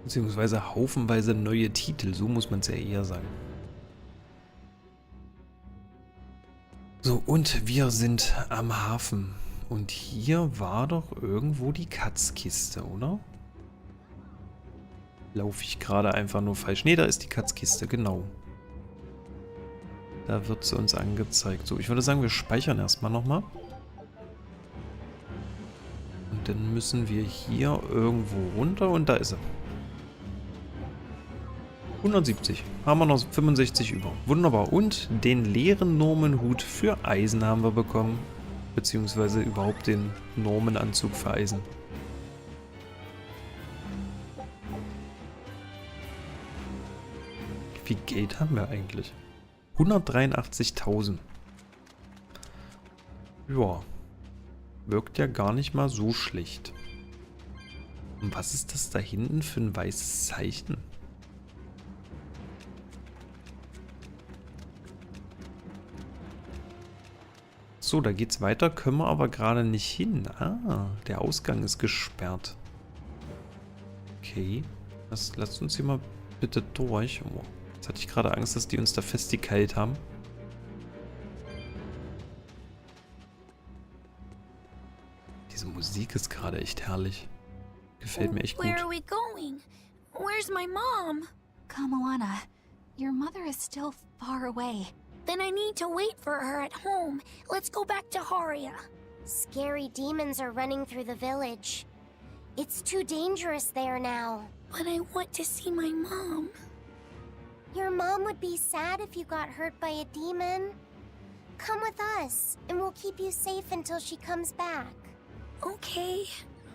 Beziehungsweise haufenweise neue Titel, so muss man es ja eher sagen. So, und wir sind am Hafen. Und hier war doch irgendwo die Katzkiste, oder? Laufe ich gerade einfach nur falsch? Ne, da ist die Katzkiste, genau. Da wird sie uns angezeigt. So, ich würde sagen, wir speichern erstmal nochmal. Und dann müssen wir hier irgendwo runter und da ist sie. 170. Haben wir noch 65 über. Wunderbar. Und den leeren Normenhut für Eisen haben wir bekommen. Beziehungsweise überhaupt den Normenanzug für Eisen. Wie viel Geld haben wir eigentlich? 183.000. Ja. Wirkt ja gar nicht mal so schlecht. Und was ist das da hinten für ein weißes Zeichen? So, da geht's weiter, können wir aber gerade nicht hin. Ah, der Ausgang ist gesperrt. Okay, lasst uns hier mal bitte durch. Oh, jetzt hatte ich gerade Angst, dass die uns da festgekeilt haben. Diese Musik ist gerade echt herrlich. Gefällt mir echt gut. Where are we going? Where's my mom? Kamoana, your mother is still far away. Then I need to wait for her at home. Let's go back to Haria. Scary demons are running through the village. It's too dangerous there now. But I want to see my mom. Your mom would be sad if you got hurt by a demon. Come with us, and we'll keep you safe until she comes back. Okay,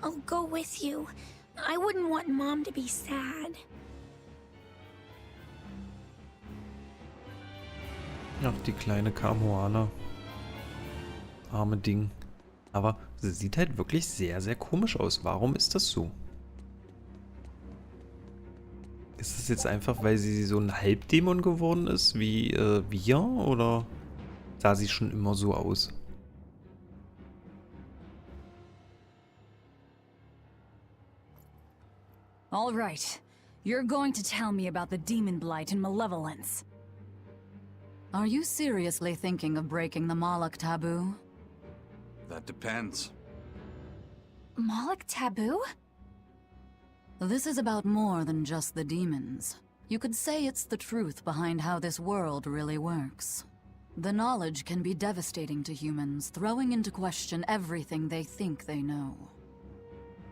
I'll go with you. I wouldn't want Mom to be sad. Ach, die kleine Kamoana. Arme Ding. Aber sie sieht halt wirklich sehr, sehr komisch aus. Warum ist das so? Ist das jetzt einfach, weil sie so ein Halbdämon geworden ist, wie wir? Oder sah sie schon immer so aus? All right. You're going to tell me about the demon blight and malevolence. Are you seriously thinking of breaking the Moloch taboo? That depends. Moloch taboo? This is about more than just the demons. You could say it's the truth behind how this world really works. The knowledge can be devastating to humans, throwing into question everything they think they know.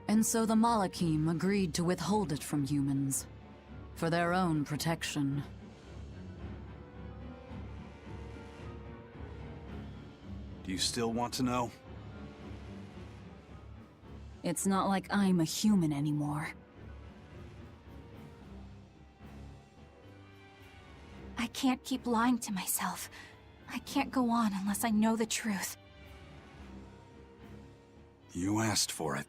And so the Malachim agreed to withhold it from humans, for their own protection. Do you still want to know? It's not like I'm a human anymore. I can't keep lying to myself. I can't go on unless I know the truth. You asked for it.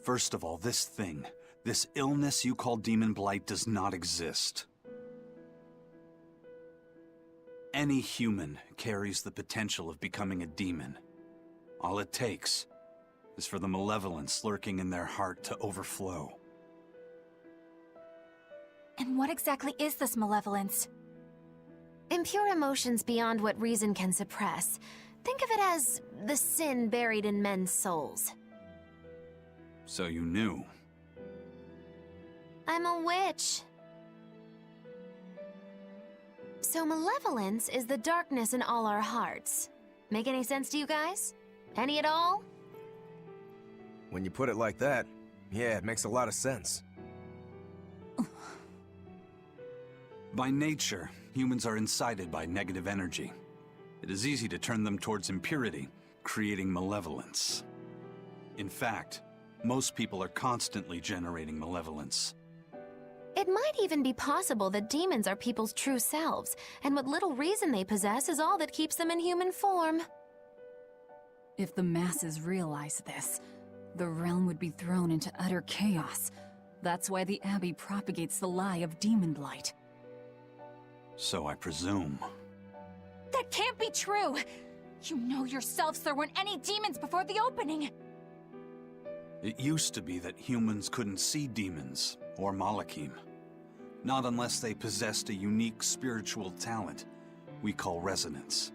First of all, this thing, this illness you call Demon Blight does not exist. Any human carries the potential of becoming a demon. All it takes is for the malevolence lurking in their heart to overflow. And what exactly is this malevolence? Impure emotions beyond what reason can suppress. Think of it as the sin buried in men's souls. So you knew. I'm a witch. So malevolence is the darkness in all our hearts. Make any sense to you guys? Any at all? When you put it like that, yeah, it makes a lot of sense. By nature, humans are incited by negative energy. It is easy to turn them towards impurity, creating malevolence. In fact, most people are constantly generating malevolence. It might even be possible that demons are people's true selves, and what little reason they possess is all that keeps them in human form. If the masses realize this, the realm would be thrown into utter chaos. That's why the Abbey propagates the lie of demon blight. So I presume. That can't be true! You know yourselves there weren't any demons before the opening! It used to be that humans couldn't see demons, or Malachim. Not unless they possessed a unique spiritual talent we call resonance.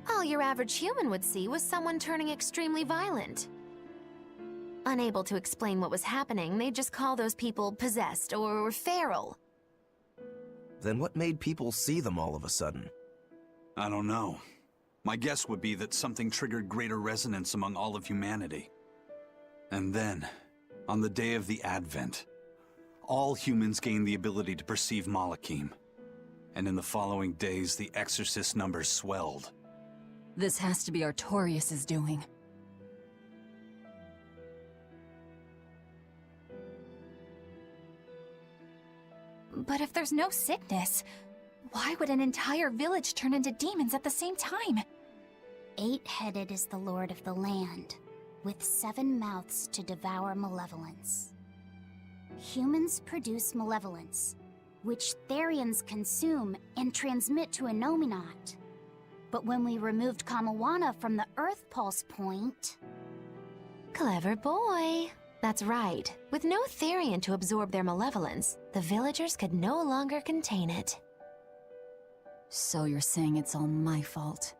All your average human would see was someone turning extremely violent. Unable to explain what was happening, they'd just call those people possessed or feral. Then what made people see them all of a sudden? I don't know. My guess would be that something triggered greater resonance among all of humanity. And then, on the day of the Advent, all humans gained the ability to perceive Malachim. And in the following days, the exorcist numbers swelled. This has to be Artorius' doing. But if there's no sickness, why would an entire village turn into demons at the same time? 8-headed is the lord of the land, with 7 mouths to devour malevolence. Humans produce malevolence, which Therians consume and transmit to Innominat. But when we removed Kamawana from the Earth Pulse point... Clever boy. That's right. With no Therian to absorb their malevolence, the villagers could no longer contain it. So you're saying it's all my fault?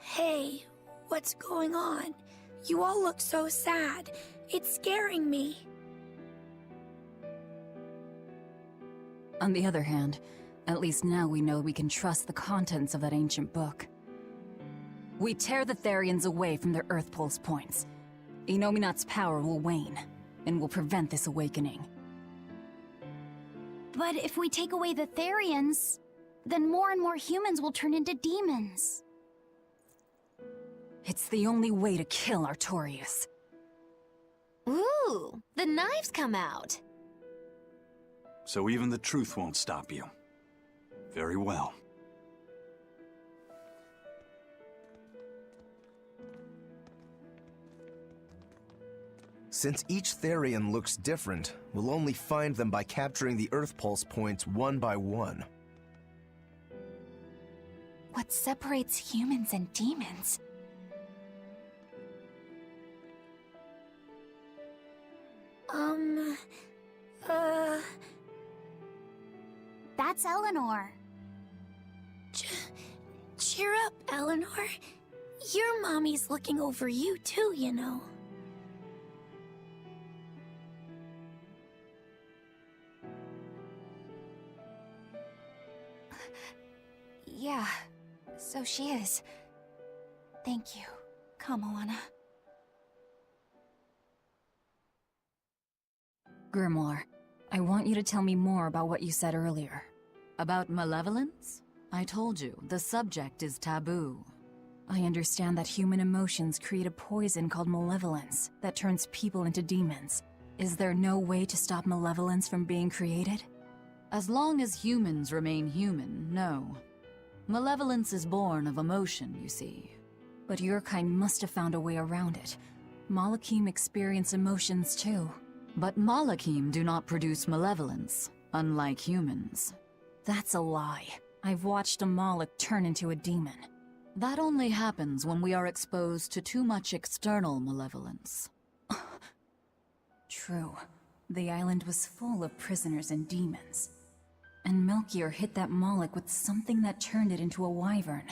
Hey, what's going on? You all look so sad. It's scaring me. On the other hand, at least now we know we can trust the contents of that ancient book. We tear the Therians away from their Earth Pulse points. Innominat's power will wane, and will prevent this awakening. But if we take away the Therians, then more and more humans will turn into demons. It's the only way to kill Artorius. Ooh, the knives come out. So even the truth won't stop you. Very well. Since each Therian looks different, we'll only find them by capturing the Earth Pulse points one by one. What separates humans and demons? That's Eleanor. Cheer up, Eleanor. Your mommy's looking over you too, you know. Yeah, so she is. Thank you, Kamawana. Grimoire, I want you to tell me more about what you said earlier. About malevolence? I told you, the subject is taboo. I understand that human emotions create a poison called malevolence that turns people into demons. Is there no way to stop malevolence from being created? As long as humans remain human, no. Malevolence is born of emotion, you see. But your kind must have found a way around it. Malachim experience emotions too. But Malachim do not produce malevolence, unlike humans. That's a lie. I've watched a Malak turn into a demon. That only happens when we are exposed to too much external malevolence. True. The island was full of prisoners and demons. And Melchior hit that Malak with something that turned it into a wyvern.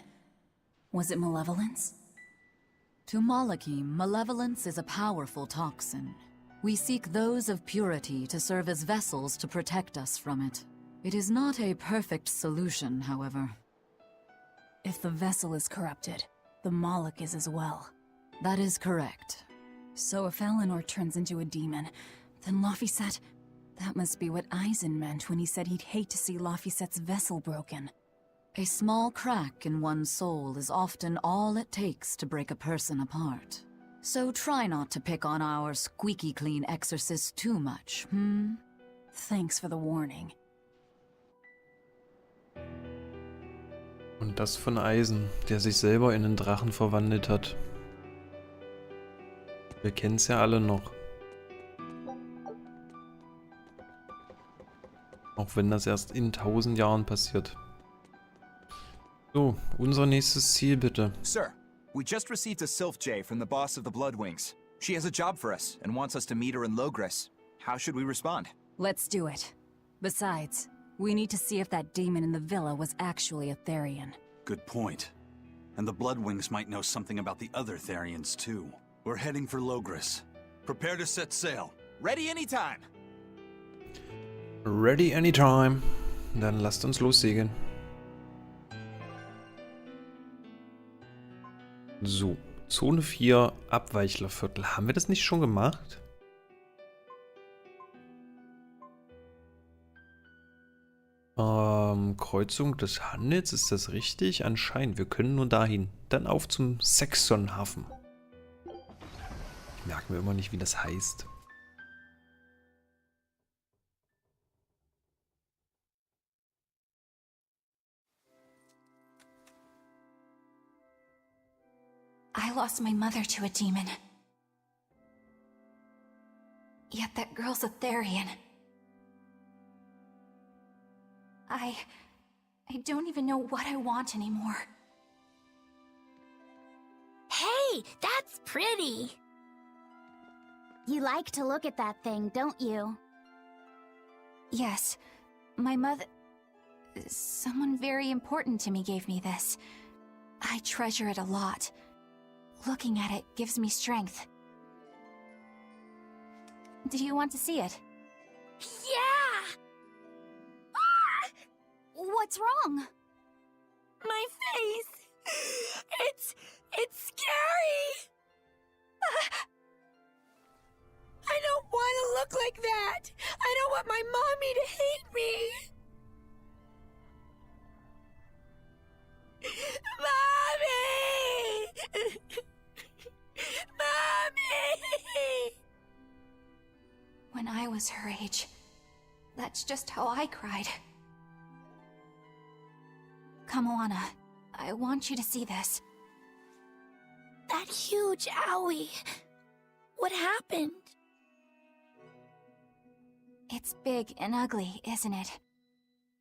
Was it malevolence? To Malachim, malevolence is a powerful toxin. We seek those of purity to serve as vessels to protect us from it. It is not a perfect solution, however. If the vessel is corrupted, the Malak is as well. That is correct. So if Eleanor turns into a demon, then Laphicet... That must be what Eisen meant when he said he'd hate to see Laphicet's vessel broken. A small crack in one's soul is often all it takes to break a person apart. So try not to pick on our squeaky clean exorcist too much, Thanks for the warning. Und das von Eisen, der sich selber in einen Drachen verwandelt hat. Wir kennen's ja alle noch. Auch wenn das erst in 1000 Jahren passiert. So, unser nächstes Ziel bitte. Sir, we just received a Sylph J from the boss of the Bloodwings. She has a job for us and wants us to meet her in Logres. How should we respond? Let's do it. Besides, we need to see if that demon in the villa was actually a Therian. Good point. And the Bloodwings might know something about the other Therians too. We're heading for Logres. Prepare to set sail. Ready anytime. Ready anytime. Dann lasst uns lossegeln. So, Zone 4, Abweichlerviertel. Haben wir das nicht schon gemacht? Kreuzung des Handels, ist das richtig? Anscheinend, wir können nur dahin. Dann auf zum Saxonhafen. Ich merke mir immer nicht, wie das heißt. I lost my mother to a demon. Yet that girl's a Therian. I don't even know what I want anymore. Hey, that's pretty! You like to look at that thing, don't you? Yes, my mother... Someone very important to me gave me this. I treasure it a lot. Looking at it gives me strength. Do you want to see it? Yeah! Ah! What's wrong? My face! It's scary! I don't want to look like that! I don't want my mommy to hate me! Mommy! Mommy! When I was her age, that's just how I cried. Come, Moana. I want you to see this. That huge owie. What happened? It's big and ugly, isn't it?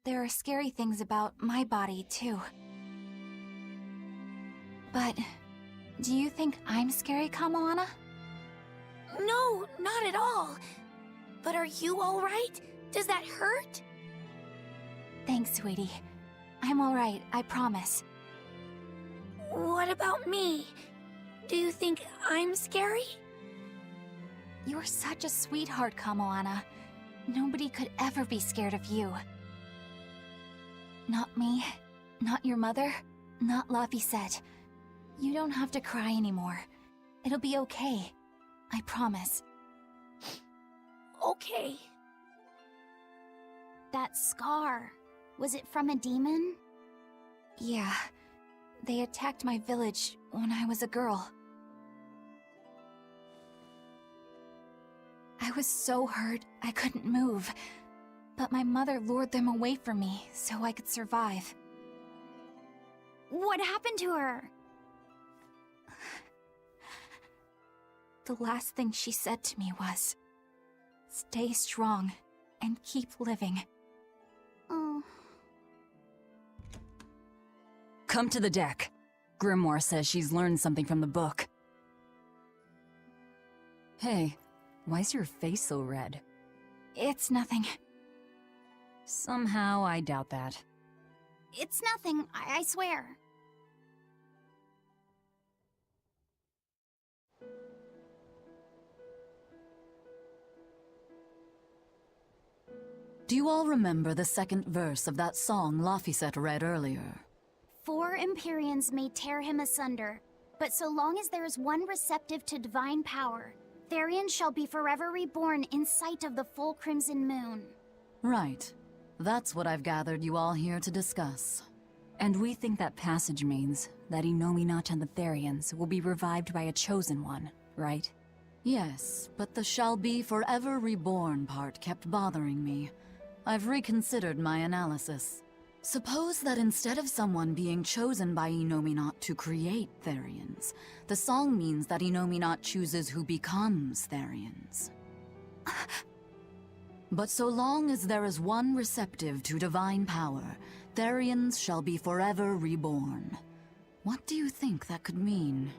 There are scary things about my body, too. But do you think I'm scary, Kamoana? No, not at all. But are you alright? Does that hurt? Thanks, sweetie. I'm alright, I promise. What about me? Do you think I'm scary? You're such a sweetheart, Kamoana. Nobody could ever be scared of you. Not me, not your mother, not Laphicet. You don't have to cry anymore. It'll be okay. I promise. Okay. That scar, was it from a demon? Yeah. They attacked my village when I was a girl. I was so hurt I couldn't move. But my mother lured them away from me so I could survive. What happened to her? The last thing she said to me was, "Stay strong and keep living." Oh. Come to the deck. Grimoire says she's learned something from the book. Hey, why's your face so red? It's nothing. Somehow I doubt that. It's nothing, I swear. Do you all remember the second verse of that song Laphicet read earlier? 4 Empyreans may tear him asunder, but so long as there is one receptive to divine power, Therian shall be forever reborn in sight of the full crimson moon. Right. That's what I've gathered you all here to discuss. And we think that passage means that Inominat and the Therians will be revived by a chosen one, right? Yes, but the shall be forever reborn part kept bothering me. I've reconsidered my analysis. Suppose that instead of someone being chosen by Inominat to create Therians, the song means that Inominat chooses who becomes Therians. But so long as there is one receptive to divine power, Therians shall be forever reborn. What do you think that could mean?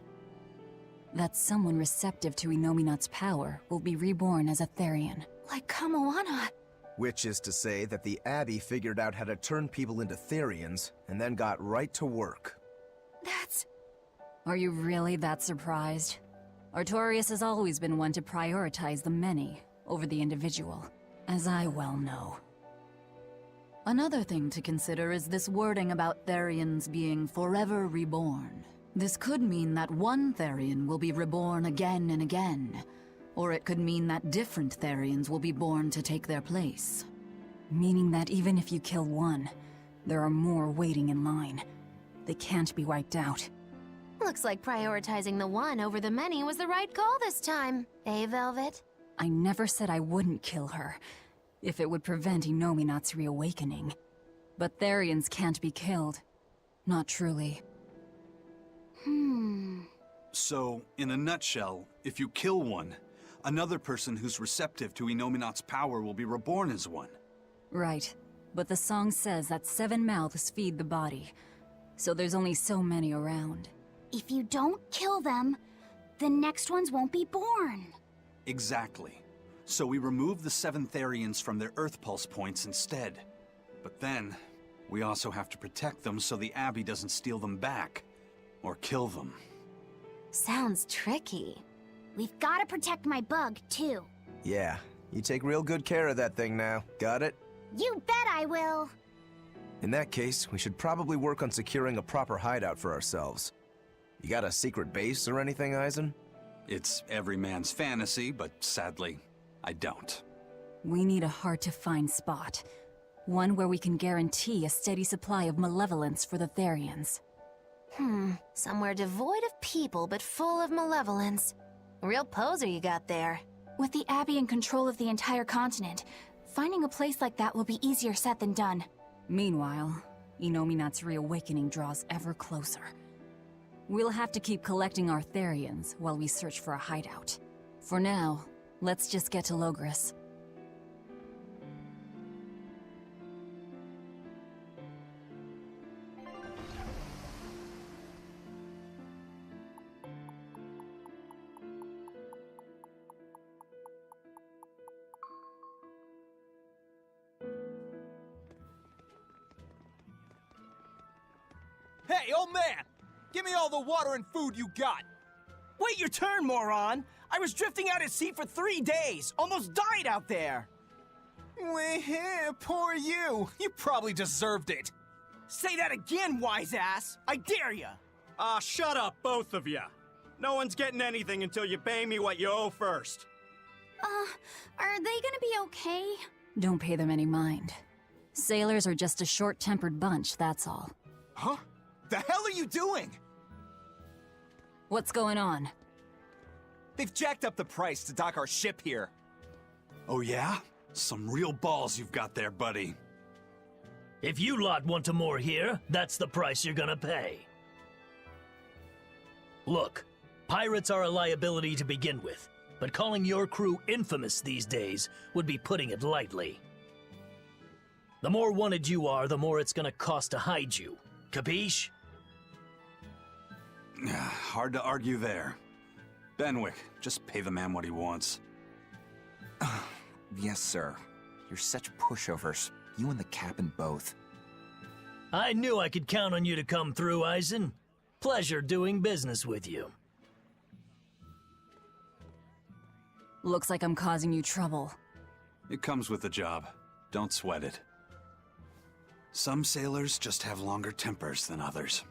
That someone receptive to Inominat's power will be reborn as a Therian. Like Kamoana. Which is to say that the Abbey figured out how to turn people into Therians, and then got right to work. That's... Are you really that surprised? Artorias has always been one to prioritize the many over the individual, as I well know. Another thing to consider is this wording about Therians being forever reborn. This could mean that one Therian will be reborn again and again, or it could mean that different Therians will be born to take their place. Meaning that even if you kill one, there are more waiting in line. They can't be wiped out. Looks like prioritizing the one over the many was the right call this time. Eh, Velvet? I never said I wouldn't kill her, if it would prevent Inominat's reawakening. But Therians can't be killed. Not truly. So, in a nutshell, if you kill one, another person who's receptive to Inominat's power will be reborn as one. Right. But the song says that 7 mouths feed the body, so there's only so many around. If you don't kill them, the next ones won't be born. Exactly. So we remove the 7 Therians from their Earth Pulse points instead. But then, we also have to protect them so the Abbey doesn't steal them back. Or kill them. Sounds tricky. We've got to protect my bug, too. Yeah, you take real good care of that thing now. Got it? You bet I will. In that case, we should probably work on securing a proper hideout for ourselves. You got a secret base or anything, Eisen? It's every man's fantasy, but sadly, I don't. We need a hard-to-find spot. One where we can guarantee a steady supply of malevolence for the Therians. Somewhere devoid of people but full of malevolence. Real poser you got there. With the Abbey in control of the entire continent, finding a place like that will be easier said than done. Meanwhile, Inominat's reawakening draws ever closer. We'll have to keep collecting our Therians while we search for a hideout. For now, let's just get to Logris. Hey, old man! Give me all the water and food you got! Wait your turn, moron! I was drifting out at sea for 3 days! Almost died out there! Wait here, poor you! You probably deserved it! Say that again, wise ass! I dare ya! Shut up, both of ya! No one's getting anything until you pay me what you owe first. Are they gonna be okay? Don't pay them any mind. Sailors are just a short-tempered bunch, that's all. Huh? The hell are you doing? What's going on? They've jacked up the price to dock our ship here. Oh yeah? Some real balls you've got there, buddy. If you lot want to moor here, that's the price you're gonna pay. Look, pirates are a liability to begin with, but calling your crew infamous these days would be putting it lightly. The more wanted you are, the more it's gonna cost to hide you. Capiche? Hard to argue there. Benwick, just pay the man what he wants. Yes, sir. You're such pushovers. You and the captain both. I knew I could count on you to come through, Eisen. Pleasure doing business with you. Looks like I'm causing you trouble. It comes with the job. Don't sweat it. Some sailors just have longer tempers than others.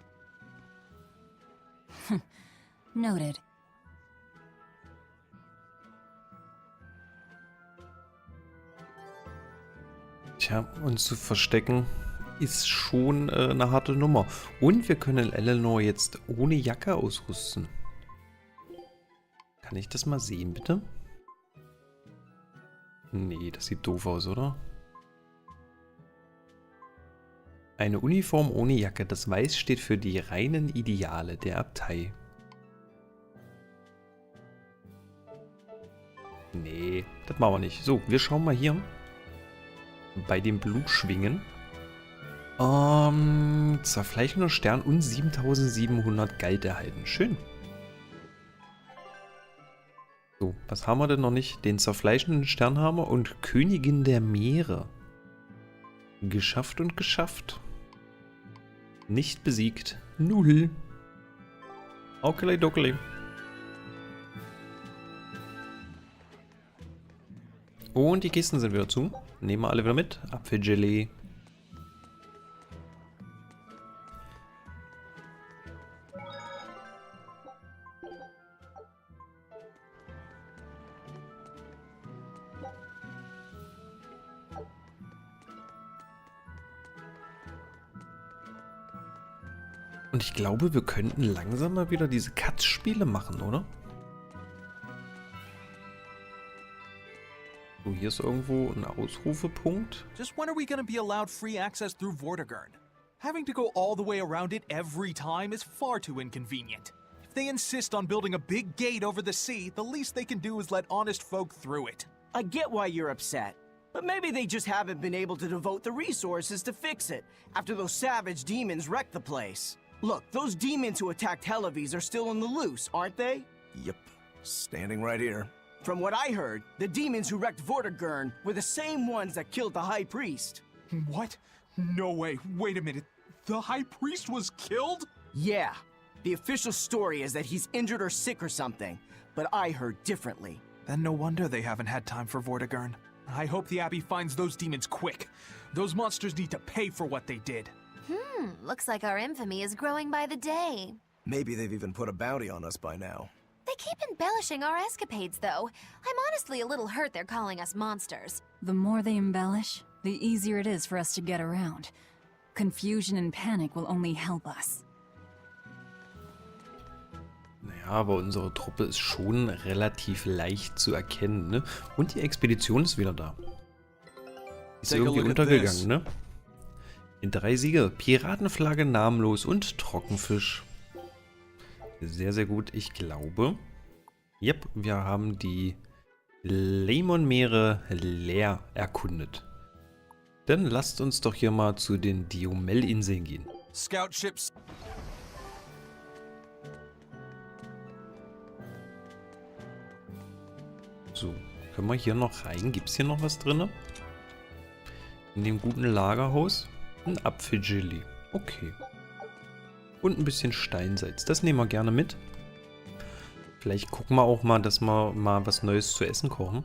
Noted. Tja, uns zu verstecken ist schon eine harte Nummer. Und wir können Eleanor jetzt ohne Jacke ausrüsten. Kann ich das mal sehen, bitte? Nee, das sieht doof aus, oder? Eine Uniform ohne Jacke. Das Weiß steht für die reinen Ideale der Abtei. Nee, das machen wir nicht. So, wir schauen mal hier. bei dem Blutschwingen. Zerfleischender Stern und 7700 Gold erhalten. Schön. So, was haben wir denn noch nicht? Den zerfleischenden Stern haben wir und Königin der Meere. Geschafft und geschafft. Nicht besiegt. Null. Okay, dokeli. Und die Kisten sind wieder zu. Nehmen wir alle wieder mit. Apfelgelee. Und ich glaube, wir könnten langsam mal wieder diese Katz-Spiele machen, oder? So, hier ist irgendwo ein Ausrufepunkt. Just when are we gonna be allowed free access through Vortigern? Having to go all the way around it every time is far too inconvenient. If they insist on building a big gate over the sea, the least they can do is let honest folk through it. I get why you're upset, but maybe they just haven't been able to devote the resources to fix it after those savage demons wrecked the place. Look, those demons who attacked Helavis are still on the loose, aren't they? Yep, standing right here. From what I heard, the demons who wrecked Vortigern were the same ones that killed the High Priest. What? No way. Wait a minute. The High Priest was killed? Yeah. The official story is that he's injured or sick or something, but I heard differently. Then no wonder they haven't had time for Vortigern. I hope the Abbey finds those demons quick. Those monsters need to pay for what they did. Looks like our infamy is growing by the day. Maybe they've even put a bounty on us by now. They keep embellishing our escapades, though. I'm honestly a little hurt they're calling us monsters. The more they embellish, the easier it is for us to get around. Confusion and panic will only help us. Naja, aber unsere Truppe ist schon relativ leicht zu erkennen, ne? Und die Expedition ist wieder da. Ist irgendwie untergegangen, ne? In 3 Siege, Piratenflagge, namenlos und Trockenfisch. Sehr, sehr gut. Ich glaube, yep, wir haben die Lemon-Meere leer erkundet. Dann lasst uns doch hier mal zu den Diomel-Inseln gehen. Scoutships. So, können wir hier noch rein? Gibt es hier noch was drin? In dem guten Lagerhaus? Ein Apfelgelee. Okay. Und ein bisschen Steinsalz. Das nehmen wir gerne mit. Vielleicht gucken wir auch mal, dass wir mal was Neues zu essen kochen.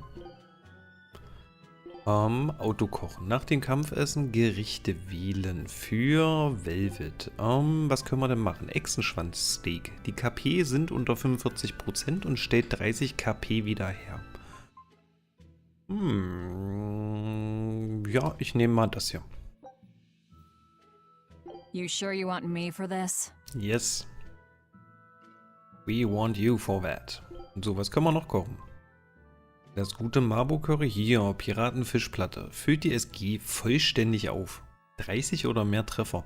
Autokochen. Nach dem Kampfessen Gerichte wählen. Für Velvet. Was können wir denn machen? Echsenschwanzsteak. Die KP sind unter 45% und stellt 30 KP wieder her. Ja, ich nehme mal das hier. You sure you want me for this? Yes. We want you for that. Und so, was können wir noch kochen? Das gute Marbo-Curry hier, Piratenfischplatte. Füllt die SG vollständig auf. 30 oder mehr Treffer.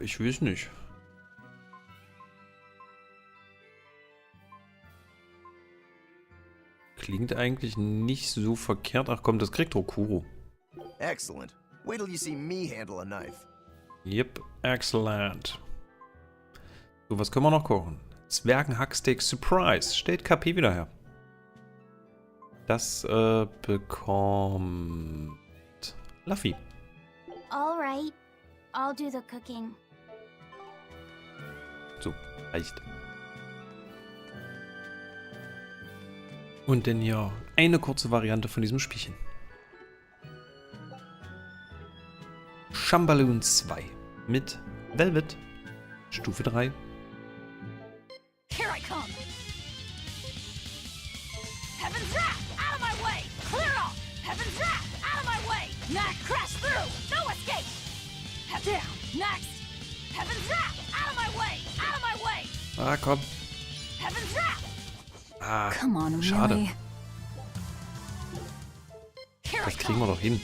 Ich weiß nicht. Klingt eigentlich nicht so verkehrt. Ach komm, das kriegt Rokuro. Excellent. Wait till you see me handle a knife. Yep, excellent. So, was können wir noch kochen? Zwergenhacksteak Surprise. Stellt KP wieder her. Das bekommt Luffy. All right. I'll do the cooking. So, reicht. Und dann ja, eine kurze Variante von diesem Spielchen. Shambaloon 2 mit Velvet. Stufe 3. Here I come! Heaven's Wrath! Out of my way! Clear off! Heaven's Wrath! Out of my way! Not crash through! No escape! Down! Next! Heaven's Wrath! Out of my way! Out of my way! Ah, komm. Heaven's Wrath! Ah, Come on, schade. really? Das kriegen wir doch hin.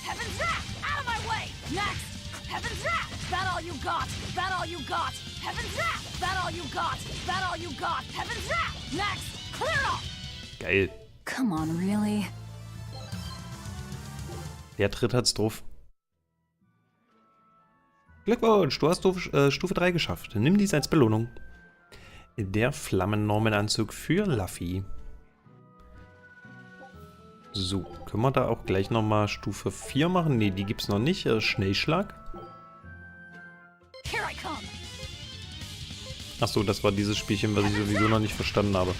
Heaven's Wrath! Out of my way! Next! Heaven's Wrath! That all you got? That all you got? Heaven's wrath! That all you got? That all you got? Heaven's wrath! Next! Clear off! Geil. Come on, really? Der Tritt hat's drauf. Glückwunsch, du hast Stufe 3 geschafft. Nimm dies als Belohnung. Der Flammennormenanzug für Luffy. So, können wir da auch gleich nochmal Stufe 4 machen? Ne, die gibt's noch nicht. Schnellschlag. Achso, das war dieses Spielchen, was ich sowieso noch nicht verstanden habe.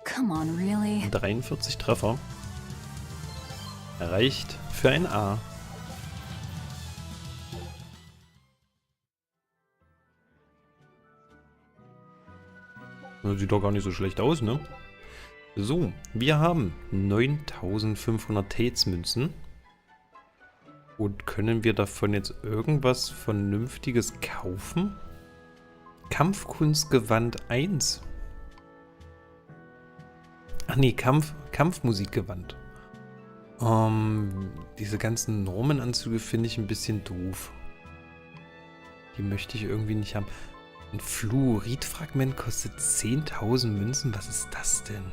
Come on, really? 43 Treffer. Reicht für ein A. Das sieht doch gar nicht so schlecht aus, ne? So, wir haben 9500 Tates-Münzen. Und können wir davon jetzt irgendwas Vernünftiges kaufen? Kampfkunstgewand 1. Ach nee, Kampfmusikgewand. Diese ganzen Normenanzüge finde ich ein bisschen doof. Die möchte ich irgendwie nicht haben. Ein Fluoridfragment kostet 10.000 Münzen. Was ist das denn?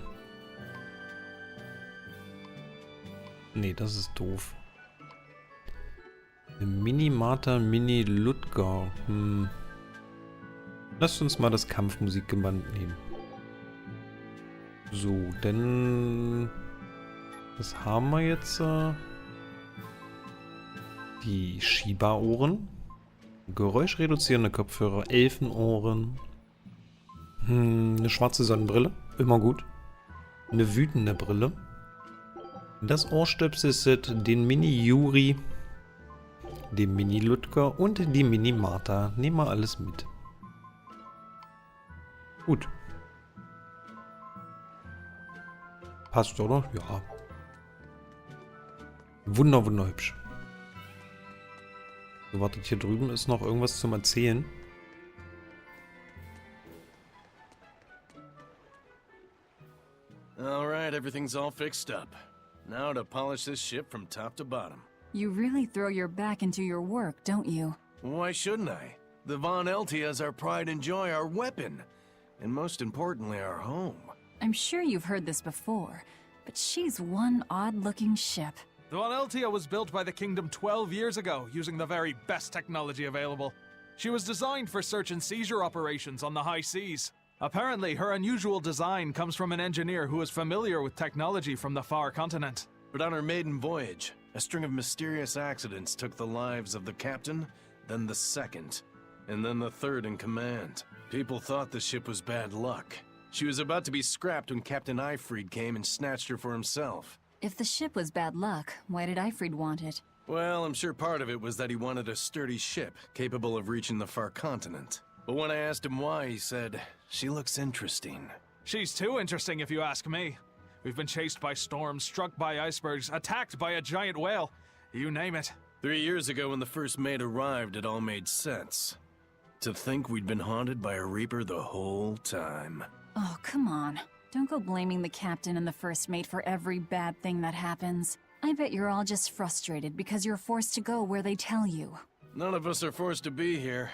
Nee, das ist doof. Eine Mini-Martha, Mini-Ludger. Lasst uns mal das Kampfmusikgewand nehmen. So, denn... Was haben wir jetzt? Die Shiba-Ohren. Geräuschreduzierende Kopfhörer, Elfenohren. Eine schwarze Sonnenbrille, immer gut. Eine wütende Brille. Das Ohrstöpsel-Set, den Mini-Yuri, den Mini-Ludger und die Mini-Martha. Nehmen wir alles mit. Gut. Passt, oder? Ja. Wunderhübsch. So, wartet, hier drüben ist noch irgendwas zum Erzählen. Alright, everything's all fixed up. Now to polish this ship from top to bottom. You really throw your back into your work, don't you? Why shouldn't I? The Von Eltia is our pride and joy, our weapon. And most importantly, our home. I'm sure you've heard this before, but she's one odd-looking ship. The Von Eltia was built by the Kingdom 12 years ago, using the very best technology available. She was designed for search and seizure operations on the high seas. Apparently, her unusual design comes from an engineer who is familiar with technology from the far continent. But on her maiden voyage, a string of mysterious accidents took the lives of the captain, then the second, and then the third in command. People thought the ship was bad luck. She was about to be scrapped when Captain Eifried came and snatched her for himself. If the ship was bad luck, why did Eifried want it? Well, I'm sure part of it was that he wanted a sturdy ship, capable of reaching the far continent. But when I asked him why, he said, "She looks interesting." She's too interesting if you ask me. We've been chased by storms, struck by icebergs, attacked by a giant whale. You name it. 3 years ago when the first mate arrived, it all made sense. To think we'd been haunted by a Reaper the whole time. Oh, come on. Don't go blaming the captain and the first mate for every bad thing that happens. I bet you're all just frustrated because you're forced to go where they tell you. None of us are forced to be here.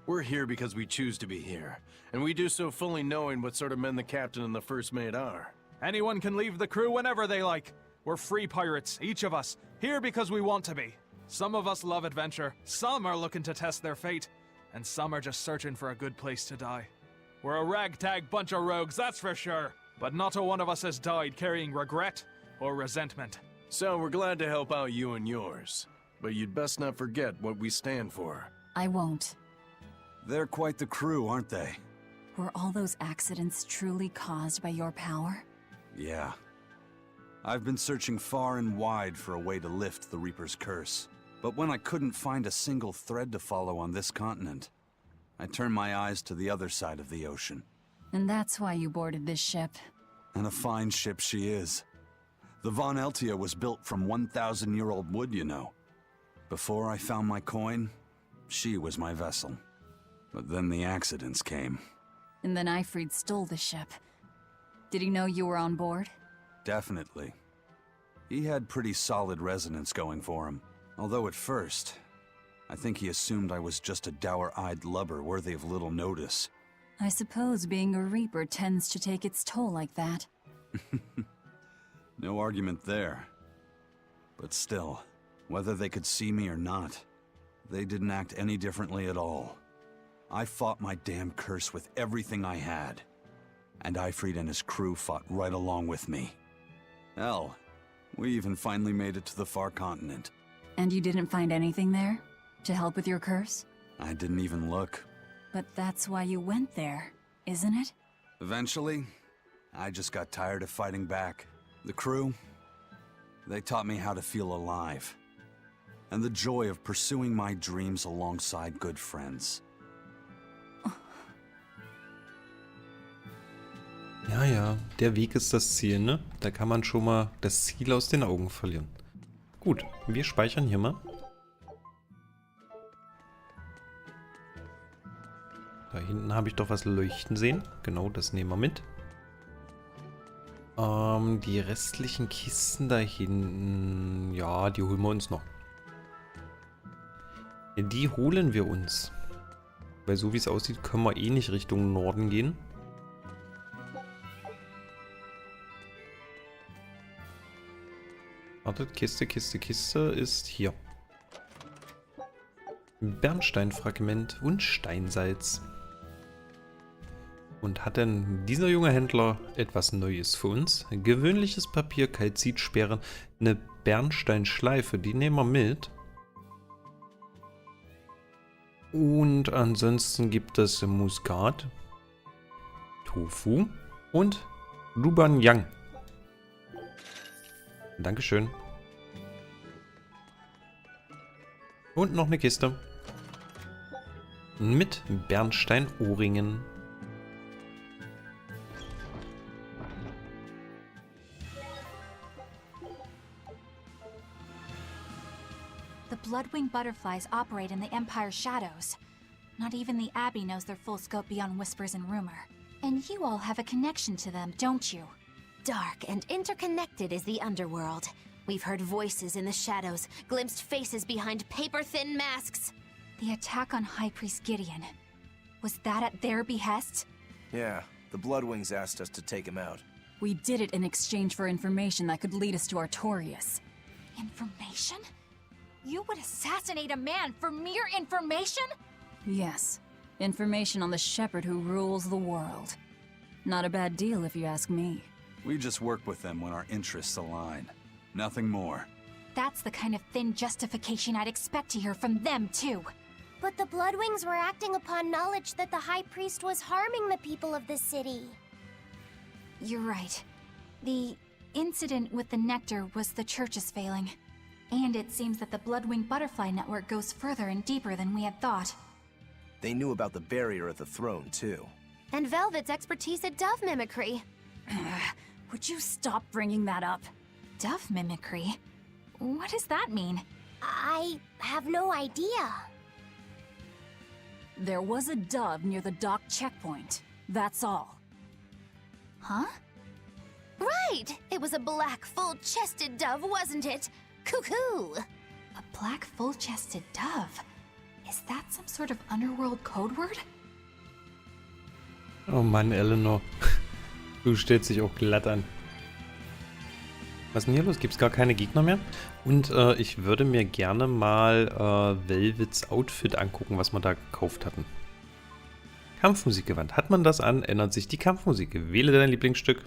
We're here because we choose to be here. And we do so fully knowing what sort of men the captain and the first mate are. Anyone can leave the crew whenever they like. We're free pirates, each of us, here because we want to be. Some of us love adventure, some are looking to test their fate, and some are just searching for a good place to die. We're a ragtag bunch of rogues, that's for sure. But not a one of us has died carrying regret or resentment. So we're glad to help out you and yours. But you'd best not forget what we stand for. I won't. They're quite the crew, aren't they? Were all those accidents truly caused by your power? Yeah. I've been searching far and wide for a way to lift the Reaper's curse. But when I couldn't find a single thread to follow on this continent, I turned my eyes to the other side of the ocean. And that's why you boarded this ship. And a fine ship she is. The Von Eltia was built from 1,000-year-old wood, you know. Before I found my coin, She was my vessel. But then the accidents came. And then Ifrid stole the ship. Did he know you were on board? Definitely. He had pretty solid resonance going for him. Although at first, I think he assumed I was just a dour-eyed lubber worthy of little notice. I suppose being a Reaper tends to take its toll like that. No argument there. But still, whether they could see me or not, they didn't act any differently at all. I fought my damn curse with everything I had. And Ifrid and his crew fought right along with me. Hell, we even finally made it to the far continent. And you didn't find anything there? To help with your curse? I didn't even look. But that's why you went there, isn't it? Eventually, I just got tired of fighting back. The crew, they taught me how to feel alive. And the joy of pursuing my dreams alongside good friends. Ja, ja, der Weg ist das Ziel, ne? Da kann man schon mal das Ziel aus den Augen verlieren. Gut, wir speichern hier mal. Da hinten habe ich doch was leuchten sehen. Genau, das nehmen wir mit. Die restlichen Kisten da hinten, ja, die holen wir uns noch. Die holen wir uns. Weil so wie es aussieht, können wir eh nicht Richtung Norden gehen. Wartet, Kiste, Kiste, Kiste ist hier. Bernsteinfragment und Steinsalz. Und hat denn dieser junge Händler etwas Neues für uns? Gewöhnliches Papier, Kalzitsperren, eine Bernsteinschleife, die nehmen wir mit. Und ansonsten gibt es Muskat, Tofu und Lubanyang. Dankeschön. Und noch eine Kiste. Mit Bernsteinohrringen. The Bloodwing butterflies operate in the Empire's shadows. Not even the Abbey knows their full scope beyond whispers and rumor. And you all have a connection to them, don't you? Dark and interconnected is the underworld. We've heard voices in the shadows, glimpsed faces behind paper-thin masks. The attack on High Priest Gideon. Was that at their behest? Yeah, the Bloodwings asked us to take him out. We did it in exchange for information that could lead us to Artorias. Information? You would assassinate a man for mere information? Yes. Information on the shepherd who rules the world. Not a bad deal if you ask me. We just work with them when our interests align. Nothing more. That's the kind of thin justification I'd expect to hear from them, too. But the Bloodwings were acting upon knowledge that the High Priest was harming the people of the city. You're right. The incident with the nectar was the Church's failing. And it seems that the Bloodwing Butterfly Network goes further and deeper than we had thought. They knew about the barrier at the throne, too. And Velvet's expertise at dove mimicry. Would you stop bringing that up? Dove mimicry? What does that mean? I have no idea. There was a dove near the dock checkpoint. That's all. Huh? Right! It was a black, full-chested dove, wasn't it? Cuckoo! A black, full-chested dove? Is that some sort of underworld code word? Oh Mann, Eleanor. Du stellst dich auch glatt an. Was ist denn hier los? Gibt es gar keine Gegner mehr? Und ich würde mir gerne mal Velvets Outfit angucken, was wir da gekauft hatten. Kampfmusikgewand. Hat man das an, ändert sich die Kampfmusik. Wähle dein Lieblingsstück.